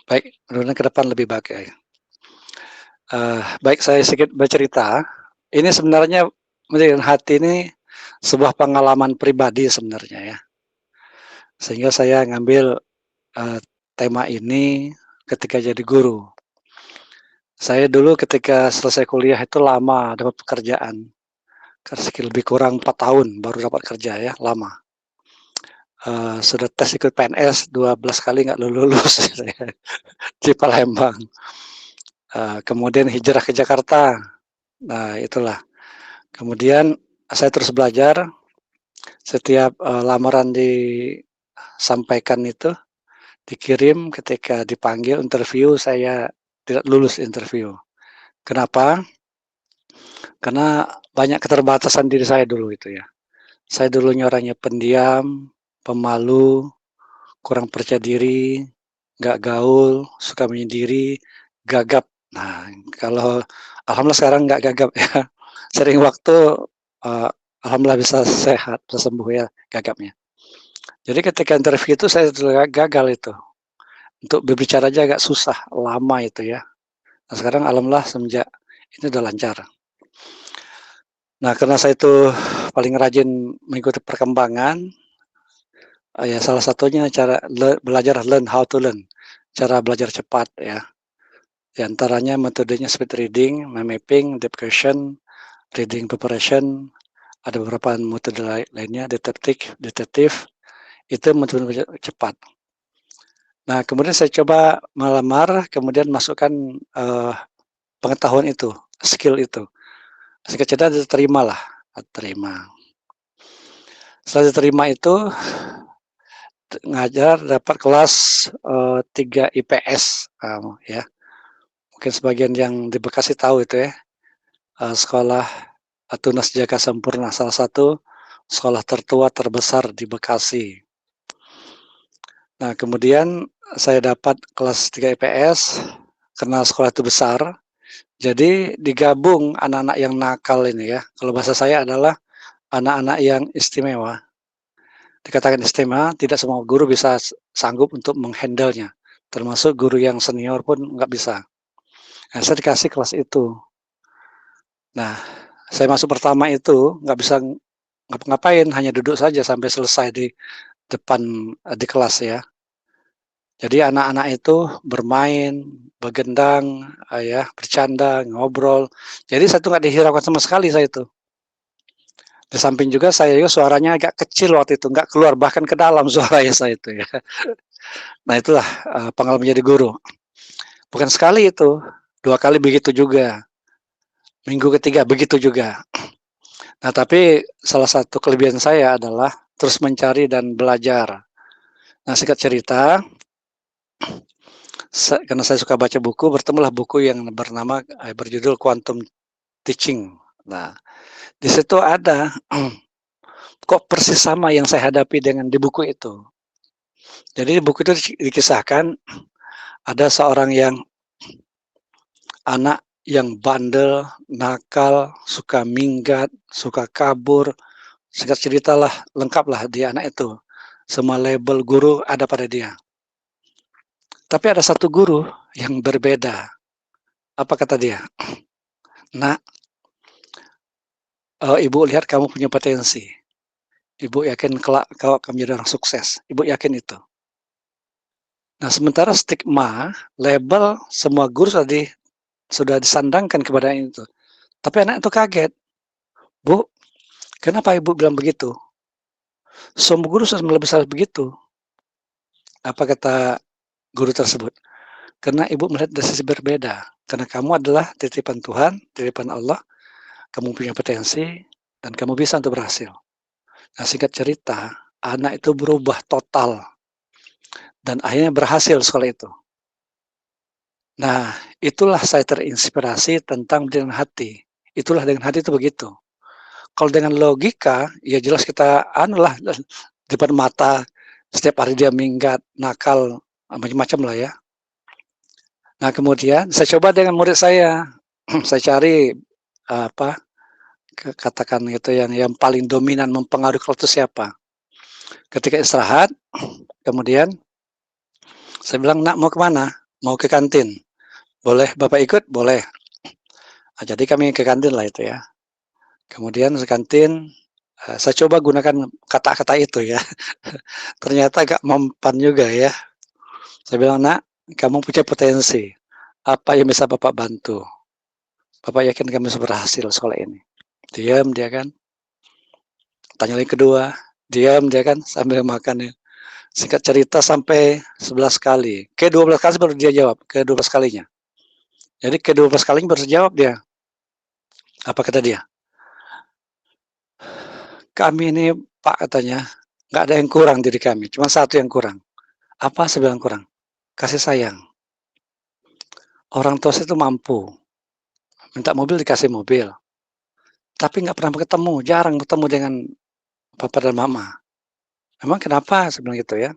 Baik, mudah-mudahan ke depan lebih baik ya. Baik saya sedikit bercerita, ini sebenarnya dengan hati ini sebuah pengalaman pribadi sebenarnya ya, sehingga saya ngambil, eee, tema ini ketika jadi guru. Saya dulu ketika selesai kuliah itu lama dapat pekerjaan, lebih kurang 4 tahun baru dapat kerja ya, lama. Sudah tes ikut PNS 12 kali nggak lulus saya di Palembang, kemudian hijrah ke Jakarta. Nah itulah, kemudian saya terus belajar, setiap, lamaran disampaikan itu, dikirim ketika dipanggil interview saya tidak lulus interview. Kenapa? Karena banyak keterbatasan diri saya dulu itu ya. Saya dulunya orangnya pendiam, pemalu, kurang percaya diri, nggak gaul, suka menyendiri, gagap. Nah, kalau alhamdulillah sekarang nggak gagap ya. Sering waktu, eee, alhamdulillah bisa sehat, bisa sembuh ya gagapnya. Jadi ketika interview itu saya gagal itu, untuk berbicara aja agak susah, lama itu ya. Nah sekarang alhamdulillah semenjak ini udah lancar. Nah karena saya itu paling rajin mengikuti perkembangan, ya salah satunya cara belajar learn how to learn, cara belajar cepat ya. Di antaranya metodenya speed reading, mind mapping, deep question, reading preparation, ada beberapa metode lainnya, detektif, itu metode belajar cepat. Nah kemudian saya coba melamar, kemudian masukkan, eee, pengetahuan itu, skill itu. Singkat cerita diterima. Setelah diterima itu ngajar dapat kelas, 3 IPS, ya. Mungkin sebagian yang di Bekasi tahu itu ya, sekolah Tunas Jaka Sempurna, salah satu sekolah tertua terbesar di Bekasi. Nah, kemudian saya dapat kelas 3 IPS, karena sekolah itu besar, jadi digabung anak-anak yang nakal ini ya, kalau bahasa saya adalah anak-anak yang istimewa. Dikatakan istimewa, tidak semua guru bisa sanggup untuk menghandle-nya, termasuk guru yang senior pun nggak bisa. Nah, saya dikasih kelas itu. Nah, saya masuk pertama itu nggak bisa ngapa-ngapain, hanya duduk saja sampai selesai di depan, di kelas ya. Jadi anak-anak itu bermain, begendang, ya, bercanda, ngobrol. Jadi saya tuh nggak dihiraukan sama sekali saya itu. Di samping juga saya juga suaranya agak kecil waktu itu, nggak keluar bahkan ke dalam suaranya saya itu ya. Nah itulah, pengalaman menjadi guru. Bukan sekali itu, 2 kali begitu juga, minggu ketiga begitu juga. Nah tapi salah satu kelebihan saya adalah terus mencari dan belajar. Nah singkat cerita, karena saya suka baca buku, bertemulah buku yang berjudul Quantum Teaching. Nah di situ ada, kok persis sama yang saya hadapi dengan di buku itu. Jadi di buku itu dikisahkan ada seorang yang anak yang bandel, nakal, suka minggat, suka kabur, singkat ceritalah lengkaplah dia anak itu. Semua label guru ada pada dia. Tapi ada satu guru yang berbeda. Apa kata dia? "Nak, ibu lihat kamu punya potensi. Ibu yakin kelak kau akan menjadi orang sukses. Ibu yakin itu." Nah, sementara stigma, label semua guru sudah disandangkan kepada itu. Tapi anak itu kaget. "Bu, kenapa ibu bilang begitu? Semua guru sudah bisa begitu." Apa kata guru tersebut? "Karena ibu melihat dari sisi berbeda. Karena kamu adalah titipan Tuhan, titipan Allah, kamu punya potensi, dan kamu bisa untuk berhasil." Nah, singkat cerita, anak itu berubah total dan akhirnya berhasil sekolah itu. Nah, itulah saya terinspirasi tentang dengan hati. Itulah dengan hati itu begitu. Kalau dengan logika, ya jelas kita anulah depan mata setiap hari dia minggat, nakal, macam-macam lah ya. Nah, kemudian saya coba dengan murid saya. Saya cari, apa, katakan itu yang paling dominan mempengaruhi kalau itu siapa. Ketika istirahat, kemudian saya bilang, "Nak, mau kemana?" mau ke kantin, "Boleh Bapak ikut?" "Boleh." Jadi kami ke kantin lah itu ya. Kemudian ke kantin, saya coba gunakan kata-kata itu ya. Ternyata agak mempan juga ya. Saya bilang, "Nak, kamu punya potensi. Apa yang bisa Bapak bantu? Bapak yakin kamu bisa berhasil sekolah ini?" Diam dia kan. Tanya lagi kedua, diam dia kan sambil makan ya. Singkat cerita sampai 11 kali. Ke-12 kali baru dia jawab, ke-12 kalinya. Jadi ke-12 kalinya baru jawab dia. Apa kata dia? "Kami ini Pak," katanya, "nggak ada yang kurang diri kami, cuma satu yang kurang." "Apa?" saya bilang, "kurang?" "Kasih sayang." Orang tua saya itu mampu, minta mobil dikasih mobil, tapi nggak pernah ketemu, jarang ketemu dengan papa dan mama. "Emang kenapa?" saya bilang gitu ya.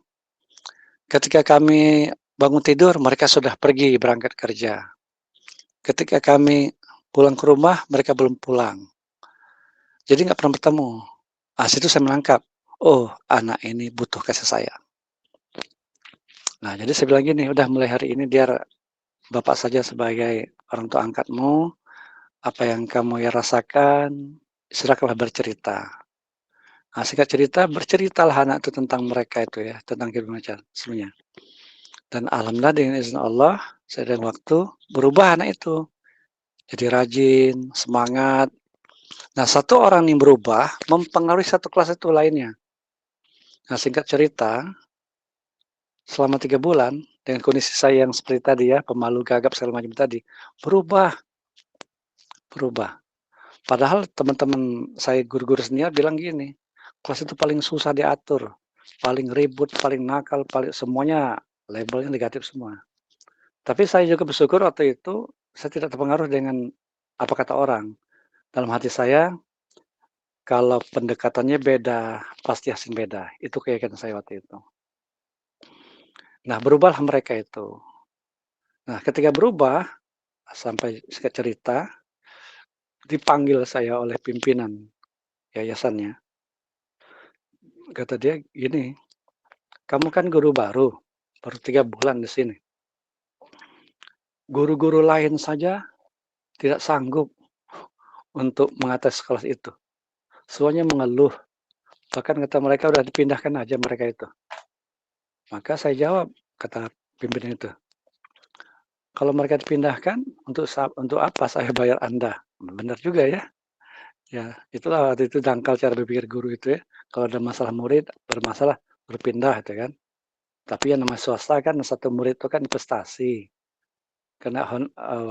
"Ketika kami bangun tidur, mereka sudah pergi berangkat kerja. Ketika kami pulang ke rumah, mereka belum pulang. Jadi nggak pernah bertemu." Situ saya menangkap, oh anak ini butuh kasih sayang. Nah jadi saya bilang gini, "Udah mulai hari ini biar Bapak saja sebagai orang tua angkatmu, apa yang kamu ya rasakan, silakanlah bercerita." Singkat cerita, berceritalah anak itu tentang mereka itu ya, tentang kehidupan mereka sebelumnya. Dan alhamdulillah dengan izin Allah, seiring waktu berubah anak itu. Jadi rajin, semangat. Nah, satu orang yang berubah mempengaruhi satu kelas itu lainnya. Nah, singkat cerita, selama 3 bulan dengan kondisi saya yang seperti tadi ya, pemalu, gagap segala macam tadi, berubah, berubah. Padahal teman-teman saya guru-guru senior bilang gini, kelas itu paling susah diatur, paling ribut, paling nakal, paling semuanya labelnya negatif semua. Tapi saya juga bersyukur waktu itu saya tidak terpengaruh dengan apa kata orang. Dalam hati saya, kalau pendekatannya beda, pasti hasil beda. Itu keyakinan saya waktu itu. Nah, berubahlah mereka itu. Nah, ketika berubah, sampai singkat cerita, dipanggil saya oleh pimpinan yayasannya. Kata dia gini, "Kamu kan guru baru 3 bulan di sini. Guru-guru lain saja tidak sanggup untuk mengatasi kelas itu. Semuanya mengeluh, bahkan kata mereka udah dipindahkan aja mereka itu." Maka saya jawab, kata pimpinan itu, "Kalau mereka dipindahkan, untuk apa saya bayar Anda?" Benar juga ya. Ya, itulah waktu itu dangkal cara berpikir guru itu ya. Kalau ada masalah murid, bermasalah, berpindah itu kan. Tapi yang namanya swasta kan satu murid itu kan investasi. Karena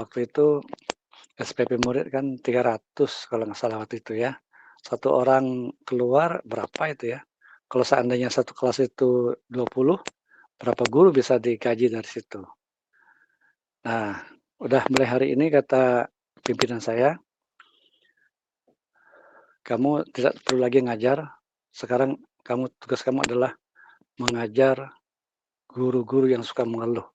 waktu itu SPP murid kan 300 kalau nggak salah waktu itu ya. Satu orang keluar berapa itu ya. Kalau seandainya satu kelas itu 20, berapa guru bisa digaji dari situ. Nah, udah mulai hari ini kata pimpinan saya, "Kamu tidak perlu lagi ngajar, sekarang tugas kamu adalah mengajar guru-guru yang suka mengeluh."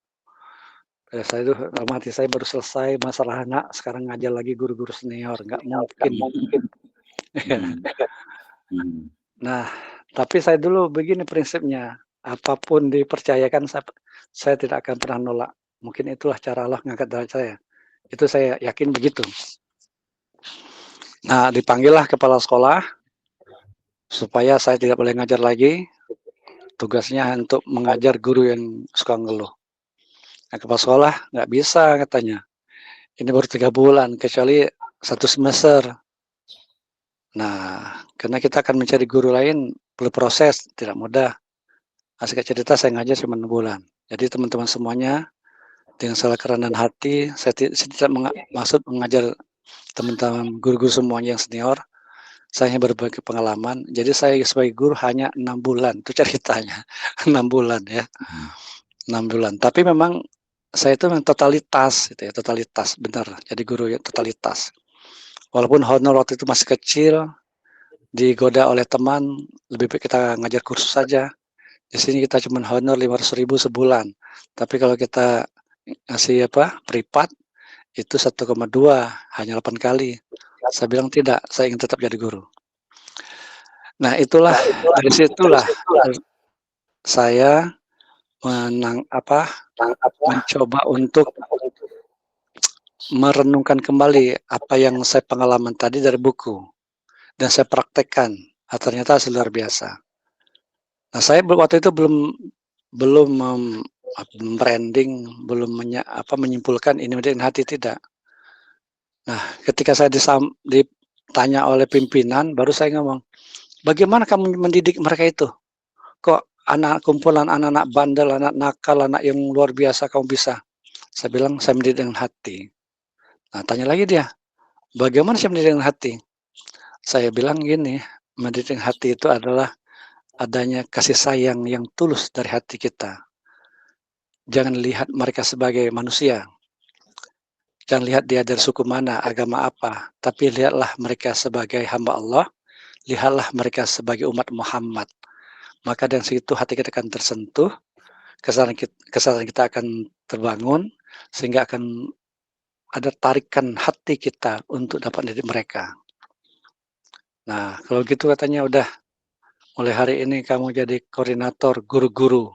Saya itu dalam hati saya baru selesai masalah anak, sekarang ngajar lagi guru-guru senior, nggak mungkin. Mhm, mhm. Nah, tapi saya dulu begini prinsipnya, apapun dipercayakan saya tidak akan pernah nolak. Mungkin itulah cara Allah ngangkat derajat saya. Itu saya yakin begitu. Nah, dipanggillah kepala sekolah supaya saya tidak boleh ngajar lagi, tugasnya untuk mengajar guru yang suka ngeluh. Nah, kepala sekolah, "Nggak bisa," katanya, "ini baru 3 bulan, kecuali 1 semester." Nah, karena kita akan mencari guru lain, perlu proses, tidak mudah. Singkat cerita saya ngajar cuma 6 bulan. Jadi teman-teman semuanya, dengan segala kerendahan hati, saya tidak maksud mengajar teman-teman guru-guru semuanya yang senior, saya hanya berbagi pengalaman. Jadi saya sebagai guru hanya 6 bulan, itu ceritanya, 6 bulan ya. Mhm. 6 bulan, tapi memang saya itu memang totalitas gitu ya, totalitas, benar, jadi guru yang totalitas. Walaupun honor waktu itu masih kecil, digoda oleh teman, lebih baik kita ngajar kursus saja. Di sini kita cuma honor 500.000 sebulan, tapi kalau kita ngasih apa, privat itu 1,2 hanya 8 kali. Saya bilang, "Tidak, saya ingin tetap jadi guru." Nah itulah, dari situlah saya mencoba untuk merenungkan kembali apa yang saya pengalaman tadi dari buku dan saya praktekkan. Ternyata hasil luar biasa. Nah, saya waktu itu belum belum branding, belum menyimpulkan ini dengan hati, tidak. Nah, ketika saya ditanya oleh pimpinan, baru saya ngomong, "Bagaimana kamu mendidik mereka itu? Kok kumpulan anak-anak bandel, anak nakal, anak yang luar biasa kamu bisa?" Saya bilang, "Saya mendidik dengan hati." Nah, tanya lagi dia, "Bagaimana saya mendidik dengan hati?" Saya bilang gini, mendidik dengan hati itu adalah adanya kasih sayang yang tulus dari hati kita. Jangan lihat mereka sebagai manusia. Jangan lihat dia dari suku mana, agama apa, tapi lihatlah mereka sebagai hamba Allah, lihatlah mereka sebagai umat Muhammad. Maka dari situ hati kita akan tersentuh, kesadaran kita akan terbangun, sehingga akan ada tarikan hati kita untuk dapat mendidik mereka. Nah, kalau gitu katanya udah mulai hari ini kamu jadi koordinator guru-guru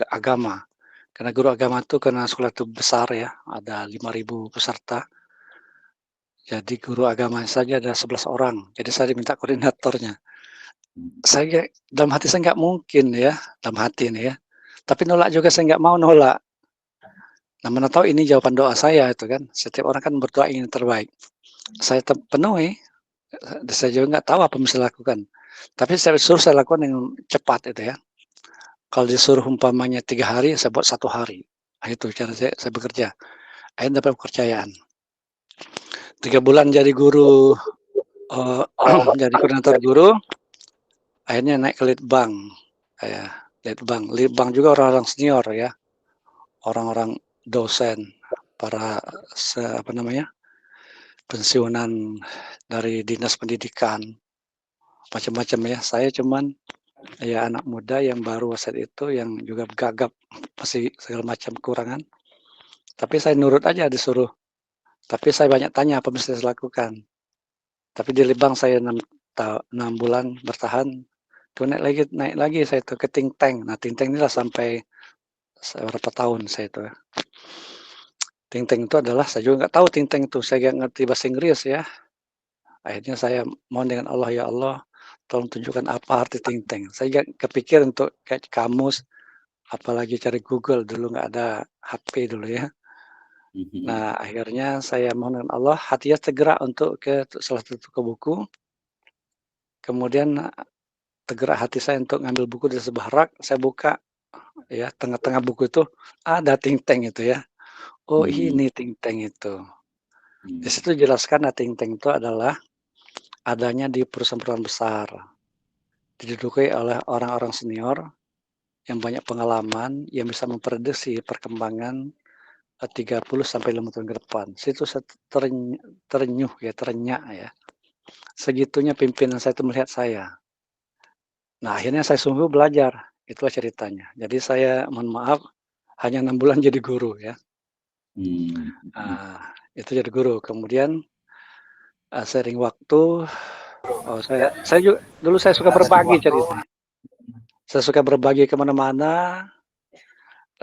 agama. Karena guru agama itu karena sekolah itu besar ya, ada 5.000 peserta. Jadi guru agama saja ada 11 orang. Jadi saya diminta koordinatornya. Saya dalam hati saya nggak mungkin ya, dalam hati ini ya. Tapi nolak juga saya nggak mau nolak. Nah, mana tahu ini jawaban doa saya itu kan. Setiap orang kan berdoa ingin terbaik. Saya penuhi, saya juga nggak tahu apa yang bisa lakukan. Tapi saya suruh saya lakukan dengan cepat itu ya. Kalau disuruh umpamanya 3 hari, saya buat 1 hari. Nah, itu cara saya bekerja. Akhirnya dapat kepercayaan. 3 bulan jadi guru, jadi koordinator guru, akhirnya naik ke litbang. Ya, litbang juga orang-orang senior ya, orang-orang dosen, para pensiunan dari dinas pendidikan, macam-macam ya. Saya cuman ya anak muda yang baru saat itu yang juga gagap, masih segala macam kekurangan. Tapi saya nurut aja disuruh. Tapi saya banyak tanya apa mesti saya lakukan. Tapi di Libang saya 6 bulan bertahan, tuh naik lagi saya tuh ke think tank. Nah, think tank inilah sampai berapa tahun saya itu ya. Think tank itu adalah saya juga nggak tahu think tank itu, saya nggak ngerti bahasa Inggris ya. Akhirnya saya mohon dengan Allah, "Ya Allah, tolong tunjukkan apa arti think tank." Saya nggak kepikir untuk kayak kamus, apalagi cari Google, dulu nggak ada HP dulu ya. Nah, akhirnya saya mohon dengan Allah, hatinya tergerak untuk ke salah satu toko buku, kemudian tergerak hati saya untuk ngambil buku di sebuah rak, saya buka, ya, tengah-tengah buku itu ada think tank itu ya. Oh, ini think tank itu. Di situ dijelaskan think tank itu adalah adanya di perusahaan-perusahaan besar, diduduki oleh orang-orang senior yang banyak pengalaman, yang bisa memprediksi perkembangan 30 sampai 5 tahun ke depan. Situ saya terenyuh ya, terenyak ya. Segitunya pimpinan saya itu melihat saya. Nah, akhirnya saya sungguh belajar, itulah ceritanya. Jadi saya mohon maaf, hanya 6 bulan jadi guru ya. Itu jadi guru. Kemudian, seiring waktu, saya juga dulu saya suka berbagi ceritanya. Saya suka berbagi ke mana-mana,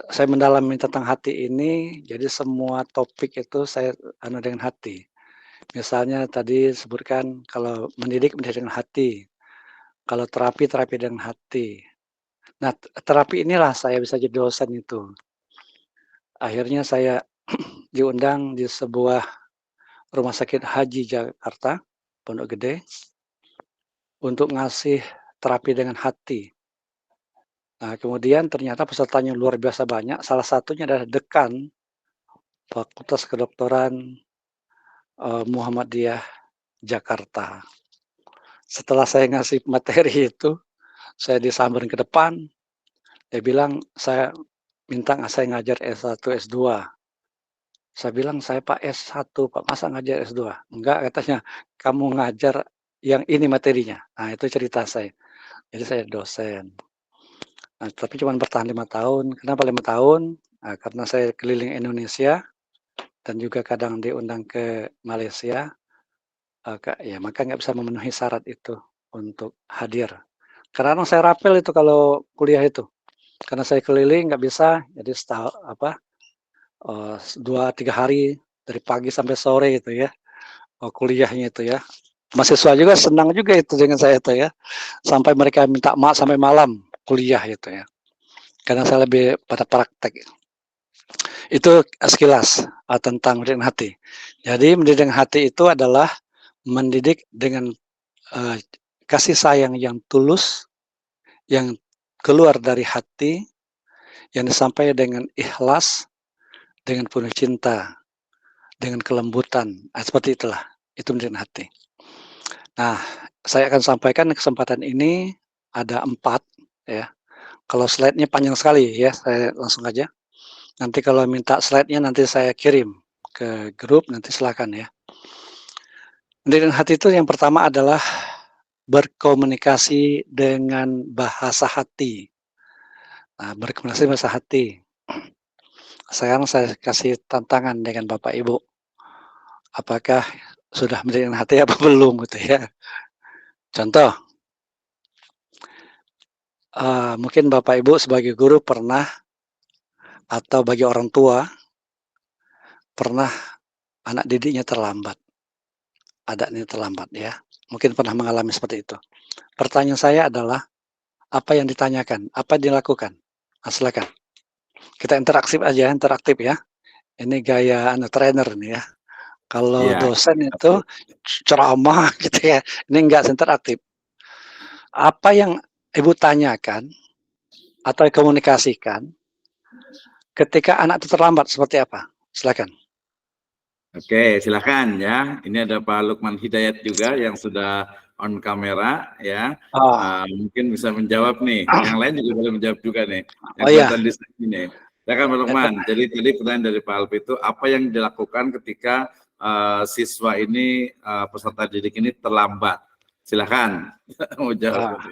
saya mendalami tentang hati ini, jadi semua topik itu saya dengan hati. Misalnya tadi sebutkan kalau mendidik dengan hati, kalau terapi, terapi dengan hati. Nah, terapi inilah saya bisa jadi dosen itu. Akhirnya saya diundang di sebuah rumah sakit haji Jakarta, Pondok Gede, untuk ngasih terapi dengan hati. Nah, kemudian ternyata pesertanya luar biasa banyak, salah satunya adalah dekan Fakultas Kedokteran, Muhammadiyah Jakarta. Setelah saya ngasih materi itu, saya disamperin ke depan, dia bilang, "Saya minta saya ngajar S1, S2." Saya bilang, "Saya Pak S1 Pak, masa ngajar S2?" "Enggak," katanya, "kamu ngajar yang ini materinya." Nah, itu cerita saya. Jadi saya dosen. Nah, tapi cuma bertahan 5 tahun. Kenapa 5 tahun? Nah, karena saya keliling Indonesia dan juga kadang diundang ke Malaysia, ya maka nggak bisa memenuhi syarat itu untuk hadir. Karena saya rapel itu kalau kuliah itu. Karena saya keliling nggak bisa, jadi 2, 3 hari dari pagi sampai sore itu ya, kuliahnya itu ya. Mahasiswa juga senang juga itu dengan saya itu ya, sampai mereka minta sampai malam kuliah itu ya, karena saya lebih pada praktek. Itu sekilas tentang mendidik hati. Jadi mendidik hati itu adalah mendidik dengan kasih sayang yang tulus, yang keluar dari hati, yang disampaikan dengan ikhlas, dengan penuh cinta, dengan kelembutan. Seperti itulah, itu mendidik hati. Nah, saya akan sampaikan kesempatan ini ada 4 ya. Kalau slide-nya panjang sekali ya, saya langsung aja. Nanti kalau minta slide-nya nanti saya kirim ke grup, nanti silakan ya. Mendidik hati itu yang pertama adalah berkomunikasi dengan bahasa hati. Nah, berkomunikasi bahasa hati. Sekarang saya kasih tantangan dengan Bapak Ibu. Apakah sudah mendidik hati apa belum gitu ya. Contoh, mungkin Bapak Ibu sebagai guru pernah atau bagi orang tua pernah anak didiknya terlambat. Anaknya terlambat ya. Mungkin pernah mengalami seperti itu. Pertanyaan saya adalah apa yang ditanyakan, apa yang dilakukan? Nah, silakan. Kita interaktif ya. Ini gaya trainer ini ya. Kalau Iya, dosen itu ceramah gitu ya. Ini enggak interaktif. Apa yang Ibu tanyakan atau komunikasikan ketika anak itu terlambat seperti apa? Silakan. oke, silakan ya. Ini ada Pak Lukman Hidayat juga yang sudah on kamera ya. Oh, Mungkin bisa menjawab nih. Yang lain juga boleh menjawab juga nih. Yang oh ya, kelihatan di sini nih. Silakan Pak Lukman. Jadi tadi pertanyaan dari Pak Alpi itu apa yang dilakukan ketika siswa ini peserta didik ini terlambat? Silakan mau jawab.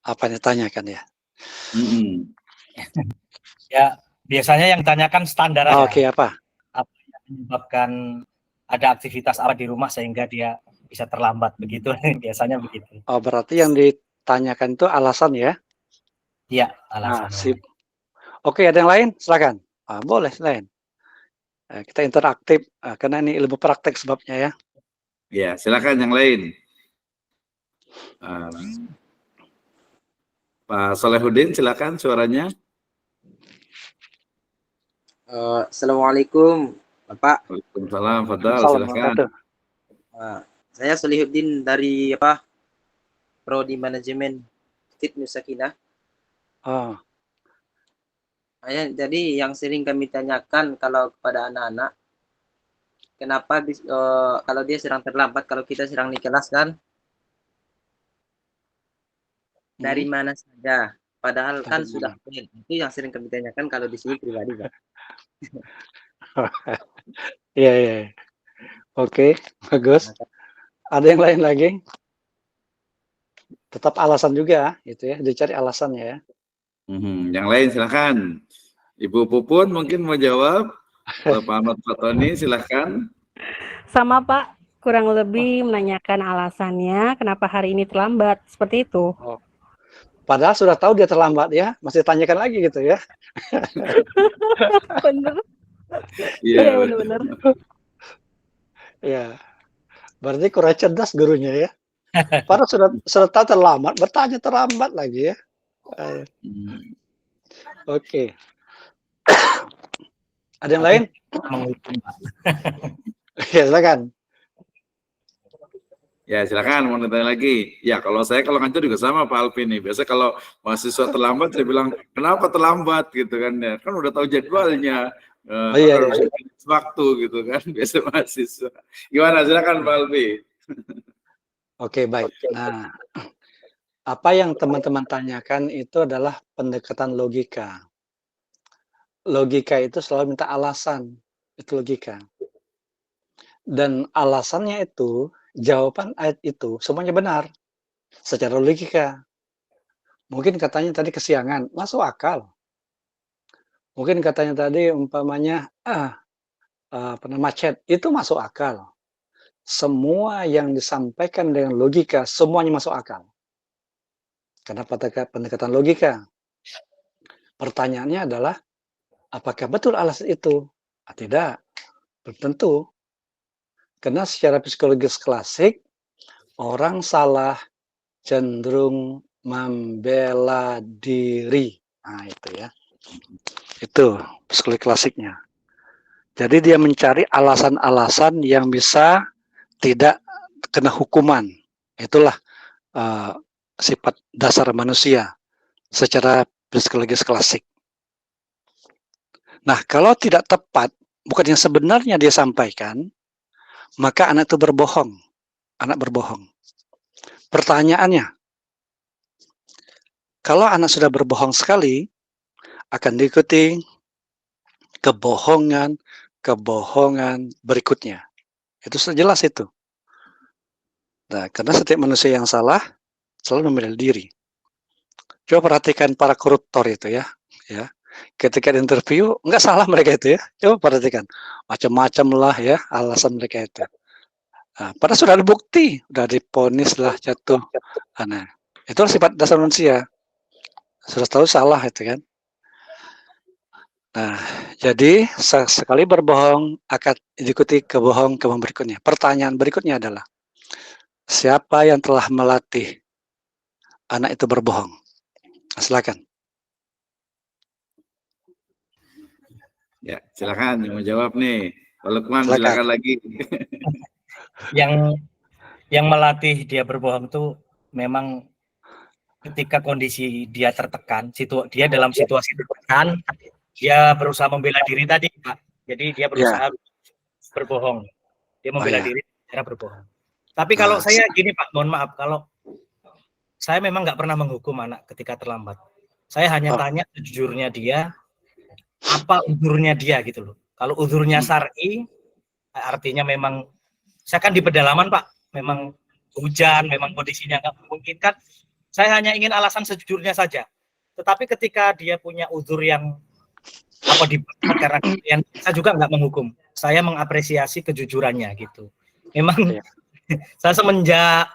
apa yang ditanyakan ya? Mm-mm. Ya, biasanya yang ditanyakan standar Oh, aja. Oke, apa? Apa yang menyebabkan ada aktivitas apa di rumah sehingga dia bisa terlambat begitu. Biasanya begitu. Oh, berarti yang ditanyakan itu alasan ya? Iya, Nah, alasannya. sip. Oke, ada yang lain? Silakan. Boleh, lain. Kita interaktif, karena ini ilmu praktek sebabnya ya. Ya, silakan yang lain. Pak Solehudin, silakan suaranya. Assalamualaikum, Bapak. Waalaikumsalam, Fadal, Salam silakan. wabarakatuh. Saya Solihuddin dari Prodi Manajemen Institut Nusakinah. Oh, Jadi yang sering kami tanyakan kalau kepada anak-anak, kenapa kalau dia sedang terlambat, kalau kita sedang di kelas kan, dari mana saja. Padahal kan sudah fail. Itu yang sering kami tanyakan kalau di sini pribadi, Pak. iya, iya. Oke, bagus. Ada yang lain lagi? Tetap alasan juga, gitu ya. Dicari alasannya ya. Yang lain silakan. Ibu Pupun mungkin mau jawab. Pak Ahmad Fatoni silakan. Sama Pak, kurang lebih menanyakan alasannya kenapa hari ini terlambat, seperti itu. Oh. Padahal sudah tahu dia terlambat ya, masih tanyakan lagi gitu ya. Bener. Iya, bener-bener. Ya, berarti kurang cerdas gurunya ya. Padahal sudah tahu terlambat, bertanya terlambat lagi ya. Oke. Ada yang lain? Menghukum, Pak. Ya, silakan. Ya, silakan mau tanya lagi. Ya, kalau ngajar juga sama Pak Alvin nih. Biasa kalau mahasiswa terlambat saya bilang, "Kenapa terlambat?" gitu kan ya. Kan udah tahu jadwalnya. Iya, Harus iya. waktu gitu kan biasa mahasiswa. Gimana? Silakan Pak Alvi. Oke, baik. Nah, apa yang teman-teman tanyakan itu adalah pendekatan logika. Logika itu selalu minta alasan, itu logika. Dan alasannya itu, jawaban ayat itu semuanya benar secara logika. Mungkin katanya tadi kesiangan, masuk akal. Mungkin katanya tadi umpamanya, macet, itu masuk akal. Semua yang disampaikan dengan logika, semuanya masuk akal. Karena pendekatan logika. Pertanyaannya adalah, apakah betul alasan itu? Tidak, belum tentu. Karena secara psikologis klasik, orang salah cenderung membela diri. Nah, itu ya. Itu psikologi klasiknya. Jadi dia mencari alasan-alasan yang bisa tidak kena hukuman. Itulah sifat dasar manusia secara psikologis klasik. Nah, kalau tidak tepat, bukan yang sebenarnya dia sampaikan, maka anak itu berbohong. Anak berbohong. Pertanyaannya, kalau anak sudah berbohong sekali, akan diikuti kebohongan berikutnya. Itu sudah jelas itu. Nah, karena setiap manusia yang salah selalu membela diri. Coba perhatikan para koruptor itu ya. Ketika di interview, nggak salah mereka itu ya. Coba perhatikan. Macam-macam lah ya alasan mereka itu. Nah, padahal sudah ada bukti, sudah diponis lah jatuh. Nah, itulah sifat dasar manusia. Sudah tahu salah itu kan. Nah, jadi sekali berbohong akan diikuti kebohongan berikutnya. Pertanyaan berikutnya adalah, siapa yang telah melatih anak itu berbohong? Silakan. Ya, silakan yang mau jawab nih. Pak Lukman, silakan lagi. Yang melatih dia berbohong itu memang ketika kondisi dia tertekan, dia dalam situasi tertekan, dia berusaha membela diri tadi, Pak. Jadi dia berusaha berbohong. Dia membela diri cara berbohong. Tapi kalau saya gini, Pak, mohon maaf, kalau saya memang nggak pernah menghukum anak ketika terlambat. Saya hanya tanya sejujurnya dia, apa uzurnya dia gitu loh. Kalau uzurnya syar'i, artinya memang saya kan di pedalaman, Pak, memang hujan, memang kondisinya nggak memungkinkan. Saya hanya ingin alasan sejujurnya saja. Tetapi ketika dia punya uzur yang karena yang saya juga nggak menghukum. Saya mengapresiasi kejujurannya gitu. Memang saya semenjak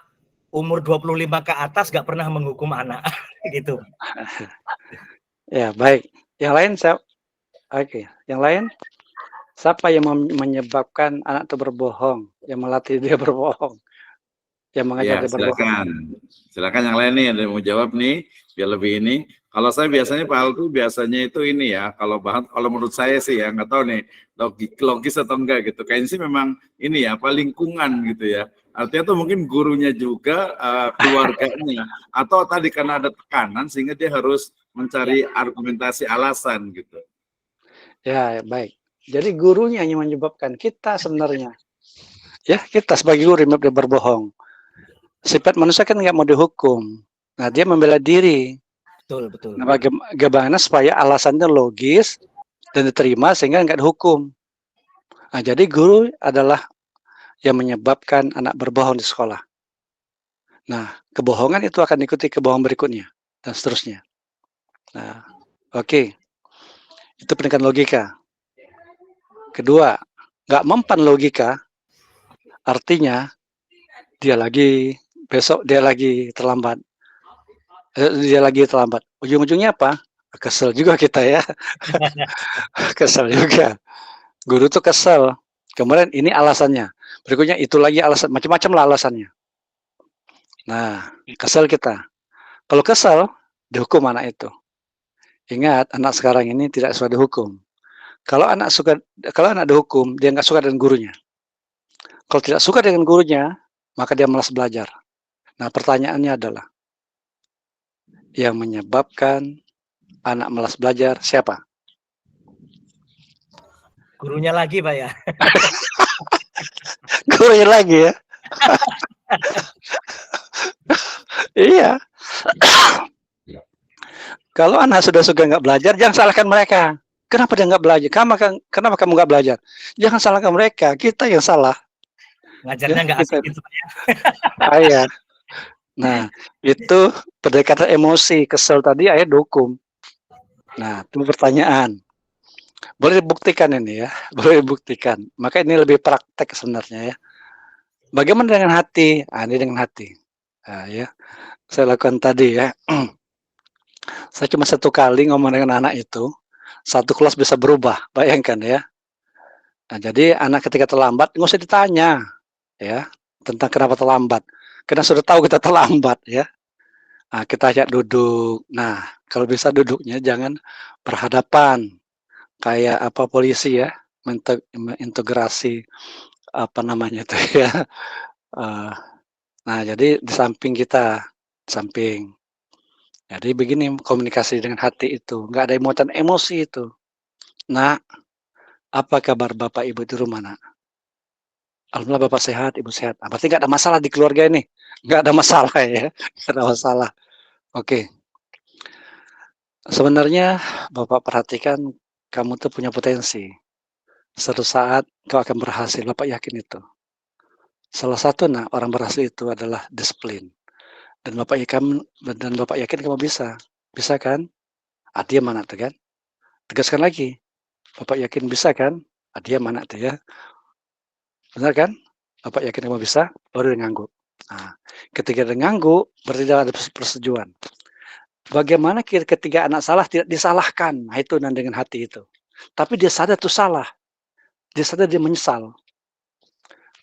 umur 25 ke atas nggak pernah menghukum anak gitu. Ya, baik. Yang lain yang lain, siapa yang menyebabkan anak itu berbohong, yang melatih dia berbohong, yang mengajar dia berbohong? Silakan yang lain nih, ada yang mau jawab nih, biar lebih ini. Kalau saya biasanya Pak Alku biasanya itu ini ya, kalau menurut saya sih ya, nggak tahu nih logis atau enggak gitu. Kayaknya sih memang ini ya, lingkungan gitu ya. Artinya tuh mungkin gurunya juga, keluarganya, atau tadi karena ada tekanan sehingga dia harus mencari argumentasi alasan gitu. Ya, baik. Jadi gurunya yang menyebabkan, kita sebenarnya. Ya, kita sebagai guru yang berbohong. Sifat manusia kan nggak mau dihukum. Nah, dia membela diri. Betul. Nah, bagaimana supaya alasannya logis dan diterima sehingga nggak dihukum. Nah, jadi guru adalah yang menyebabkan anak berbohong di sekolah. Nah, kebohongan itu akan diikuti kebohongan berikutnya dan seterusnya. Nah, oke. Itu pendidikan logika. Kedua, nggak mempan logika, artinya besok dia lagi terlambat. Ujung-ujungnya apa? Kesel juga kita ya. Kesel juga. Guru tuh kesel. Kemudian ini alasannya. Berikutnya itu lagi alasan, macam-macam lah alasannya. Nah, kesel kita. Kalau kesel, dihukum anak itu. Ingat, anak sekarang ini tidak suka dihukum. Kalau anak dihukum, dia nggak suka dengan gurunya. Kalau tidak suka dengan gurunya, maka dia malas belajar. Nah, pertanyaannya adalah, yang menyebabkan anak malas belajar siapa? Gurunya lagi, Pak ya. Gurunya lagi ya. Iya. Kalau anak sudah suka nggak belajar, jangan salahkan mereka. Kenapa dia nggak belajar? Kenapa kamu nggak belajar? Jangan salahkan mereka. Kita yang salah. Ngajarnya nggak asik gitu, Pak ya. Iya. Nah, itu pendekatan emosi, kesel tadi ayah dukung. Nah, itu pertanyaan. Boleh dibuktikan ini ya, boleh dibuktikan. Maka ini lebih praktek sebenarnya ya. Bagaimana dengan hati? Ini dengan hati. Nah, ya, saya lakukan tadi ya. Saya cuma 1 kali ngomong dengan anak itu, 1 kelas bisa berubah, bayangkan ya. Nah, jadi anak ketika terlambat nggak usah ditanya ya, tentang kenapa terlambat, karena sudah tahu kita terlambat ya. Nah, kita ajak duduk. Nah, kalau bisa duduknya jangan berhadapan, kayak apa polisi ya, mengintegrasi apa namanya itu ya, eee, nah jadi di samping kita, di samping. Jadi begini komunikasi dengan hati itu, nggak ada muatan emosi itu. "Nak, apa kabar Bapak Ibu di rumah, Nak?" "Alhamdulillah Bapak sehat, Ibu sehat." Ah, berarti nggak ada masalah di keluarga ini, nggak ada masalah ya, nggak ada masalah. Oke, sebenarnya Bapak perhatikan kamu tuh punya potensi, suatu saat kau akan berhasil, Bapak yakin itu. Salah satu Nak, orang berhasil itu adalah disiplin, dan Bapak yakin kamu bisa. Bisa kan? Ah, diam Anak tuh kan. Tegaskan lagi, Bapak yakin bisa kan? Ah, diam Anak tuh ya. Benar kan? Bapak yakin kamu bisa? Baru dia ngangguk. Nah, ketika dia ngangguk, berarti dia ada persetujuan. Bagaimana ketika anak salah tidak disalahkan? Nah, itu dengan hati itu. Tapi dia sadar itu salah. Dia sadar dia menyesal.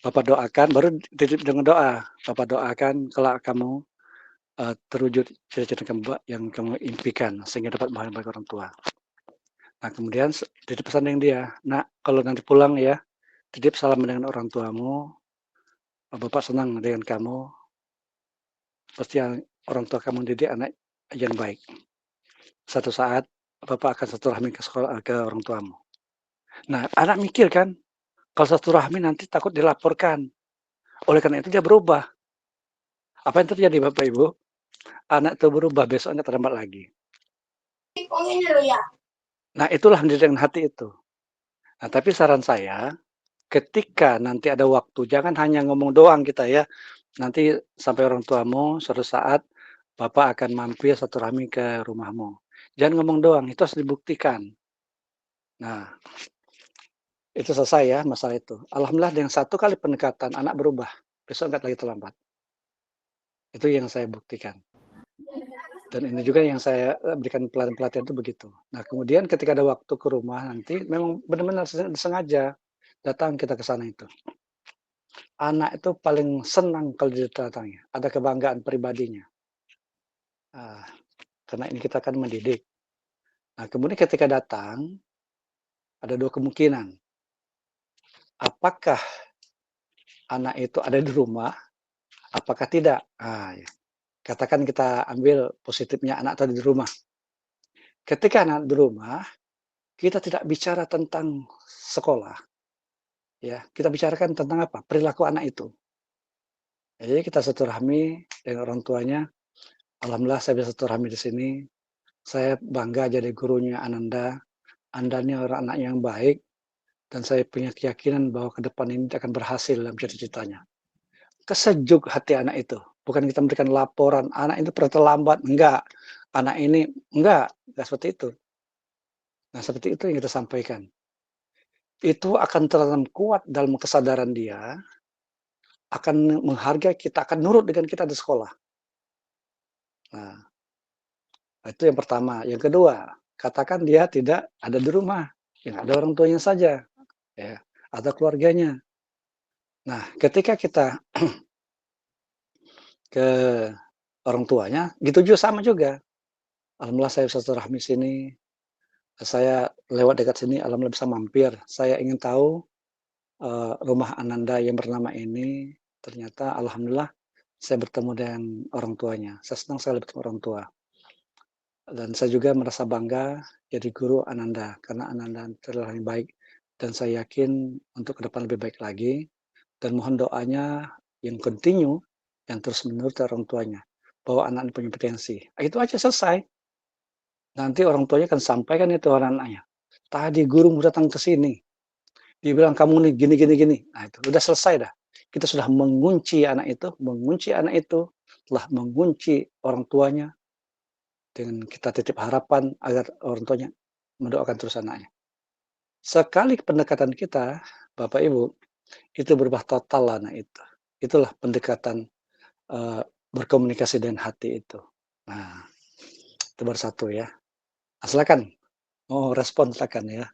Bapak doakan, baru titip dengan doa. Bapak doakan kalau kamu terwujud cita-cita yang kamu impikan sehingga dapat bahagia bagi orang tua. Nah, kemudian titip pesan dengan dia, "Nak, kalau nanti pulang ya, titip salam dengan orang tuamu. Bapak senang dengan kamu. Pasti orang tua kamu didik anak yang baik. Suatu saat Bapak akan silaturahmi ke sekolah ke orang tuamu." Nah, anak mikir kan, kalau silaturahmi nanti takut dilaporkan. Oleh karena itu dia berubah. Apa yang terjadi Bapak Ibu? Anak itu berubah, besoknya terlambat lagi. Nah, itulah dengan hati itu. Nah, tapi saran saya, ketika nanti ada waktu, jangan hanya ngomong doang kita ya. Nanti sampai orang tuamu suatu saat Bapak akan mampir silaturahmi ke rumahmu. Jangan ngomong doang, itu harus dibuktikan. Nah, itu selesai ya masalah itu. Alhamdulillah dengan 1 kali pendekatan anak berubah, besok nggak lagi terlambat. Itu yang saya buktikan. Dan ini juga yang saya berikan pelatihan-pelatihan itu begitu. Nah, kemudian ketika ada waktu ke rumah nanti memang benar-benar sengaja datang kita ke sana itu. Anak itu paling senang kalau didatangi, ada kebanggaan pribadinya. Ah, karena ini kita akan mendidik. Nah, kemudian ketika datang, ada 2 kemungkinan. Apakah anak itu ada di rumah, apakah tidak? Ya. Katakan kita ambil positifnya anak tadi di rumah. Ketika anak di rumah, kita tidak bicara tentang sekolah, ya. Kita bicarakan tentang apa? Perilaku anak itu. Jadi kita silaturahmi dengan orang tuanya, "Alhamdulillah saya bisa silaturahmi di sini. Saya bangga jadi gurunya Ananda. Anda ini orang anak yang baik dan saya punya keyakinan bahwa ke depan ini akan berhasil dalam cita-citanya." Kesejuk hati anak itu. Bukan kita memberikan laporan, "Anak itu pernah terlambat." Enggak. "Anak ini" enggak seperti itu. Nah, seperti itu yang kita sampaikan. Itu akan tertanam kuat dalam kesadaran dia, akan menghargai kita, akan nurut dengan kita di sekolah. Nah, itu yang pertama. Yang kedua, katakan dia tidak ada di rumah, yang ada orang tuanya saja, ya, atau keluarganya. Nah, ketika kita ke orang tuanya, gitu juga sama juga. "Alhamdulillah saya bisa silaturahmi sini, saya lewat dekat sini, alhamdulillah bisa mampir. Saya ingin tahu, rumah Ananda yang bernama ini, ternyata alhamdulillah saya bertemu dengan orang tuanya. Saya senang sekali bertemu orang tua. Dan saya juga merasa bangga jadi guru Ananda, karena Ananda adalah yang baik dan saya yakin untuk ke depan lebih baik lagi dan mohon doanya yang continue, yang terus-menerus dari orang tuanya, bahwa anak ini punya potensi." Itu aja selesai. Nanti orang tuanya akan sampaikan itu anak-anaknya, "Tadi gurumu datang ke sini, dia bilang kamu nih gini gini gini." Nah, itu udah selesai dah. Kita sudah mengunci anak itu, telah mengunci orang tuanya dengan kita titip harapan agar orang tuanya mendoakan terus anaknya. Sekali pendekatan kita, Bapak Ibu, itu berubah total anak itu. Itulah pendekatan, berkomunikasi dengan hati itu. Nah, Itu baru satu ya. Silakan. Mau respon silakan ya.